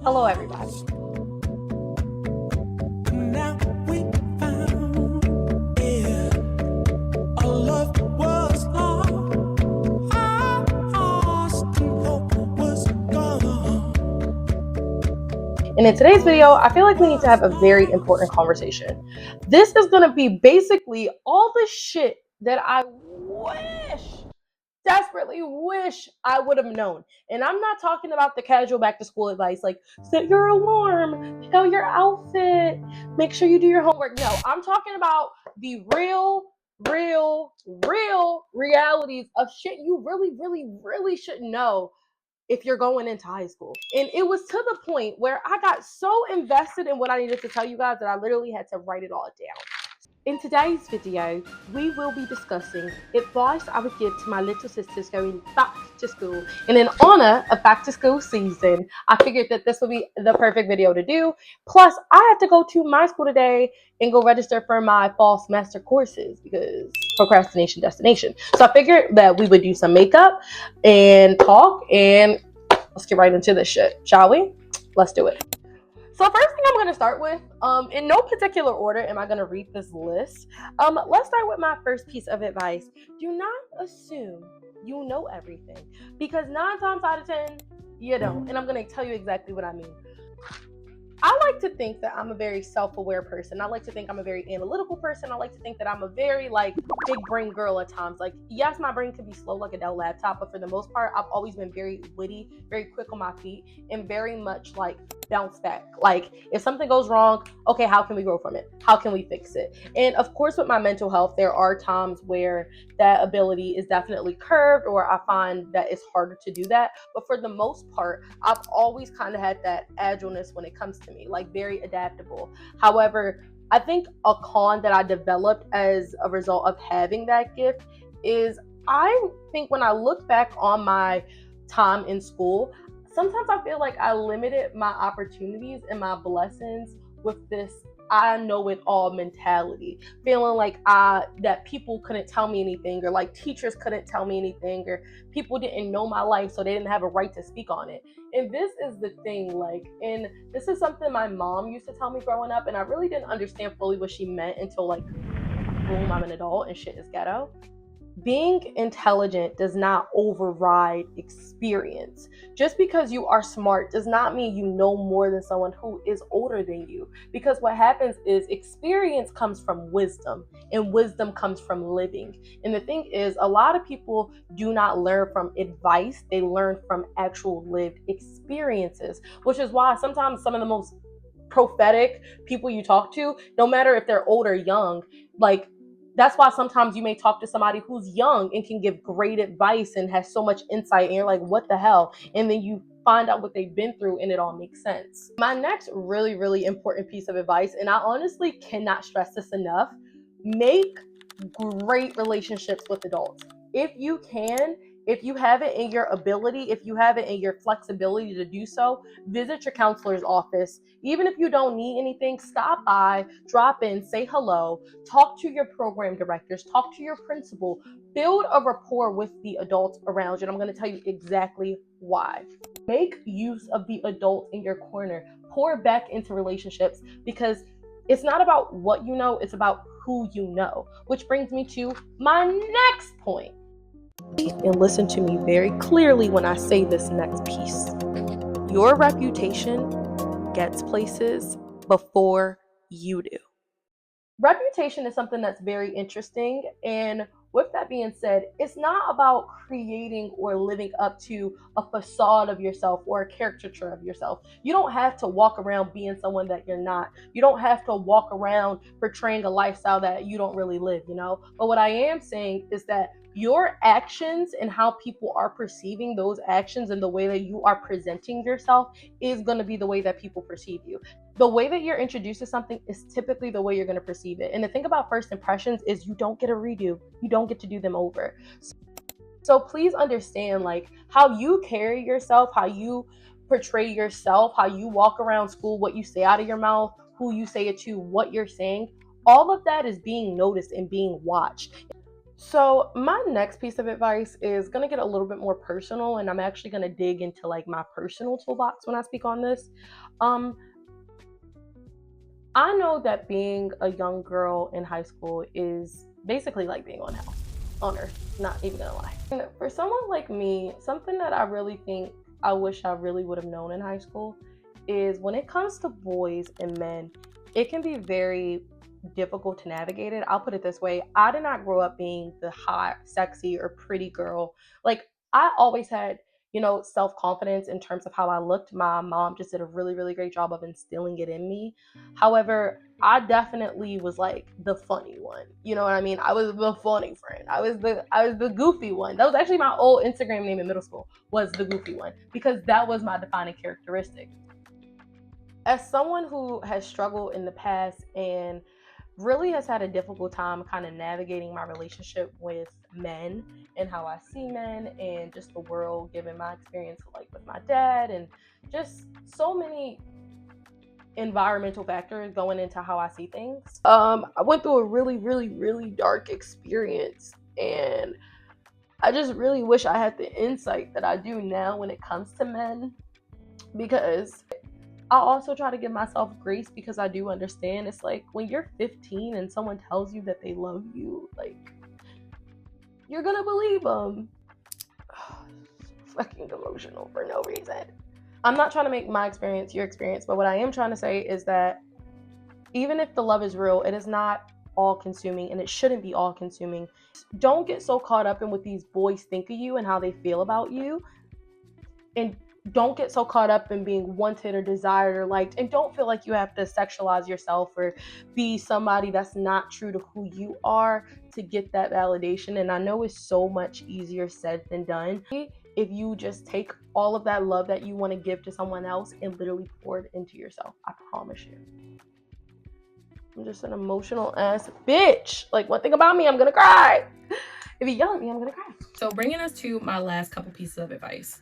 Hello, everybody. Now we found, yeah, our love was lost and hope was gone. And in today's video, I feel like we need to have a very important conversation. This is going to be basically all the shit that I desperately wish I would have known. And I'm not talking about the casual back to school advice like set your alarm, pick out your outfit, make sure you do your homework. No, I'm talking about the real realities of shit you really should know if you're going into high school. And it was to the point where I got so invested in what I needed to tell you guys that I literally had to write it all down. In today's video, we will be discussing advice I would give to my little sisters going back to school. And in honor of back to school season, I figured that this would be the perfect video to do. Plus, I have to go to my school today and go register for my fall semester courses because procrastination destination. So I figured that we would do some makeup and talk, and let's get right into this shit, shall we? Let's do it. So first thing I'm going to start with, in no particular order am I going to read this list. Let's start with my first piece of advice. Do not assume you know everything, because 9 times out of 10, you don't. And I'm going to tell you exactly what I mean. I like to think that I'm a very self-aware person. I like to think I'm a very analytical person. I like to think that I'm a very big brain girl at times. Like, yes, my brain can be slow like a Dell laptop, but for the most part, I've always been very witty, very quick on my feet, and very much bounce back. Like, if something goes wrong, okay, how can we grow from it? How can we fix it? And of course, with my mental health, there are times where that ability is definitely curved, or I find that it's harder to do that. But for the most part, I've always kind of had that agileness when it comes to me, like very adaptable. However, I think a con that I developed as a result of having that gift is, I think when I look back on my time in school, sometimes I feel like I limited my opportunities and my blessings with this I know it all mentality, feeling like that people couldn't tell me anything, or like teachers couldn't tell me anything, or people didn't know my life so they didn't have a right to speak on it. And this is the thing, and this is something my mom used to tell me growing up, and I really didn't understand fully what she meant until boom, I'm an adult and shit is ghetto. Being intelligent does not override experience. Just because you are smart does not mean you know more than someone who is older than you. Because what happens is experience comes from wisdom, and wisdom comes from living. And the thing is, a lot of people do not learn from advice, they learn from actual lived experiences, which is why sometimes some of the most prophetic people you talk to, no matter if they're old or young, that's why sometimes you may talk to somebody who's young and can give great advice and has so much insight, and you're like, what the hell? And then you find out what they've been through and it all makes sense. My next really important piece of advice, and I honestly cannot stress this enough, make great relationships with adults. If you can, if you have it in your ability, if you have it in your flexibility to do so, visit your counselor's office. Even if you don't need anything, stop by, drop in, say hello, talk to your program directors, talk to your principal, build a rapport with the adults around you. And I'm going to tell you exactly why. Make use of the adults in your corner. Pour back into relationships, because it's not about what you know, it's about who you know. Which brings me to my next point. And listen to me very clearly when I say this next piece. Your reputation gets places before you do. Reputation is something that's very interesting, and with that being said, it's not about creating or living up to a facade of yourself or a caricature of yourself. You don't have to walk around being someone that you're not. You don't have to walk around portraying a lifestyle that you don't really live, But what I am saying is that your actions and how people are perceiving those actions and the way that you are presenting yourself is going to be the way that people perceive you. The way that you're introduced to something is typically the way you're going to perceive it. And the thing about first impressions is you don't get a redo. You don't get to do them over. So please understand, how you carry yourself, how you portray yourself, how you walk around school, what you say out of your mouth, who you say it to, what you're saying. All of that is being noticed and being watched. So my next piece of advice is gonna get a little bit more personal, and I'm actually gonna dig into like my personal toolbox when I speak on this. Um, I know that being a young girl in high school is basically like being on earth. Not even gonna lie. And for someone like me, something that I really think I wish I really would have known in high school is when it comes to boys and men, it can be very difficult to navigate it. I'll put it this way. I did not grow up being the hot, sexy, or pretty girl. Like, I always had, self-confidence in terms of how I looked. My mom just did a really, really great job of instilling it in me. However, I definitely was like the funny one. You know what I mean? I was the funny friend. I was the goofy one. That was actually my old Instagram name in middle school, was the goofy one, because that was my defining characteristic. As someone who has struggled in the past and really has had a difficult time kind of navigating my relationship with men and how I see men and just the world, given my experience like with my dad and just so many environmental factors going into how I see things. I went through a really, really, really dark experience, and I just really wish I had the insight that I do now when it comes to men, because I also try to give myself grace, because I do understand it's like when you're 15 and someone tells you that they love you, like, you're gonna believe them. Fucking emotional for no reason. I'm not trying to make my experience your experience, but what I am trying to say is that even if the love is real, it is not all consuming, and it shouldn't be all consuming. Don't get so caught up in what these boys think of you and how they feel about you, and don't get so caught up in being wanted or desired or liked, and don't feel like you have to sexualize yourself or be somebody that's not true to who you are to get that validation. And I know it's so much easier said than done. If you just take all of that love that you want to give to someone else and literally pour it into yourself, I promise you. I'm just an emotional ass bitch. Like, one thing about me, I'm gonna cry. If you yell at me, I'm gonna cry. So bringing us to my last couple pieces of advice.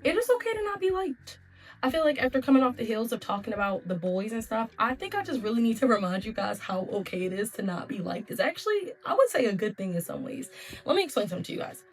It is okay to not be liked. I feel like after coming off the heels of talking about the boys and stuff, I think I just really need to remind you guys how okay it is to not be liked. It's actually, I would say, a good thing in some ways. Let me explain something to you guys.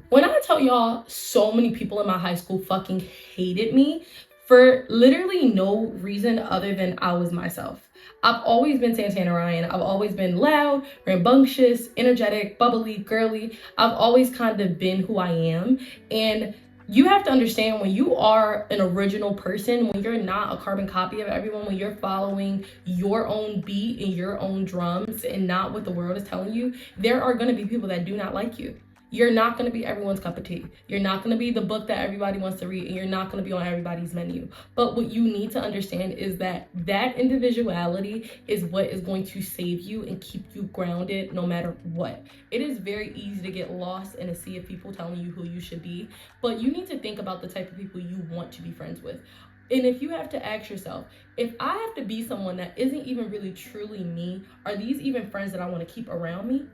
When I tell y'all so many people in my high school fucking hated me for literally no reason other than I was myself. I've always been SantanaRyan. I've always been loud, rambunctious, energetic, bubbly, girly. I've always kind of been who I am. And you have to understand, when you are an original person, when you're not a carbon copy of everyone, when you're following your own beat and your own drums and not what the world is telling you, there are going to be people that do not like you. You're not going to be everyone's cup of tea. You're not going to be the book that everybody wants to read, and you're not going to be on everybody's menu. But what you need to understand is that that individuality is what is going to save you and keep you grounded no matter what. It is very easy to get lost in a sea of people telling you who you should be, but you need to think about the type of people you want to be friends with. And if you have to ask yourself, if I have to be someone that isn't even really truly me, are these even friends that I want to keep around me?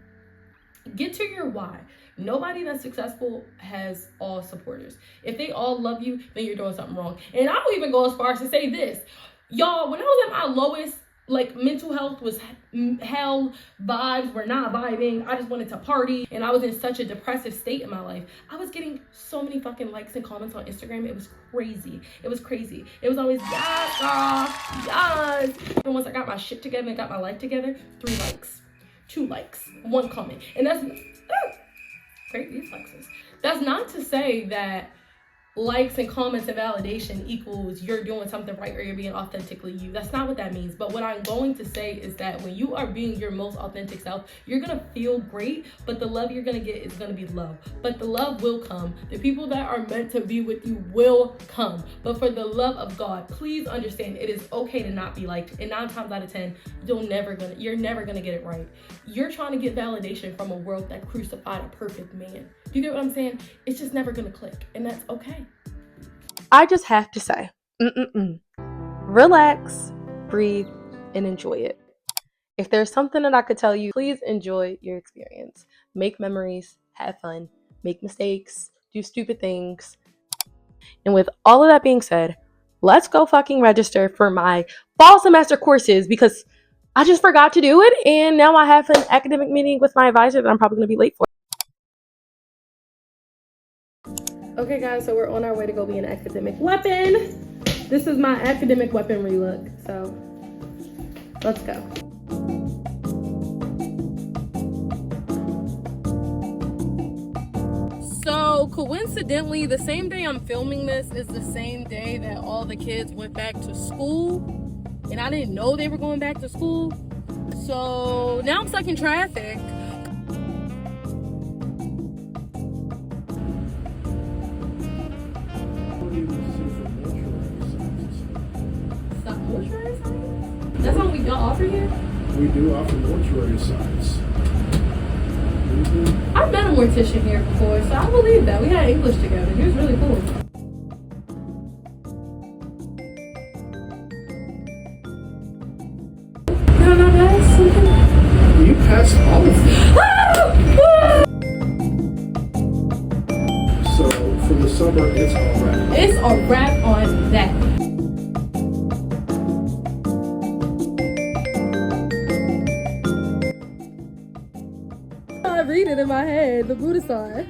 Get to your why. Nobody that's successful has all supporters. If they all love you, then you're doing something wrong. And I will even go as far as to say this. Y'all, when I was at my lowest, like, mental health was hell, vibes were not vibing, I just wanted to party, and I was in such a depressive state in my life, I was getting so many fucking likes and comments on Instagram. It was crazy. It was crazy. It was always, yes, girl, yes. And once I got my shit together and got my life together, 3 likes. 2 likes, 1 comment. And that's great reflexes. That's not to say that likes and comments and validation equals you're doing something right or you're being authentically you. That's not what that means. But what I'm going to say is that when you are being your most authentic self, you're going to feel great, but the love you're going to get is going to be love. But the love will come. The people that are meant to be with you will come. But for the love of God, please understand it is okay to not be liked. And 9 times out of 10, you're never going to get it right. You're trying to get validation from a world that crucified a perfect man. Do you get what I'm saying? It's just never going to click, and that's okay. I just have to say, relax, breathe, and enjoy it. If there's something that I could tell you, please enjoy your experience. Make memories, have fun, make mistakes, do stupid things. And with all of that being said, let's go fucking register for my fall semester courses, because I just forgot to do it, and now I have an academic meeting with my advisor that I'm probably going to be late for. Okay, guys, so we're on our way to go be an academic weapon. This is my academic weaponry look, so let's go. So coincidentally, the same day I'm filming this is the same day that all the kids went back to school, and I didn't know they were going back to school. So now I'm stuck in traffic. That's what we don't offer here? We do offer mortuary signs. I've met a mortician here before, so I believe that. We had English together. He was really cool. Can I pass something? You passed all of them. So for the summer, it's all right. It's a wrap on that. I read it in my head, the Buddha sign.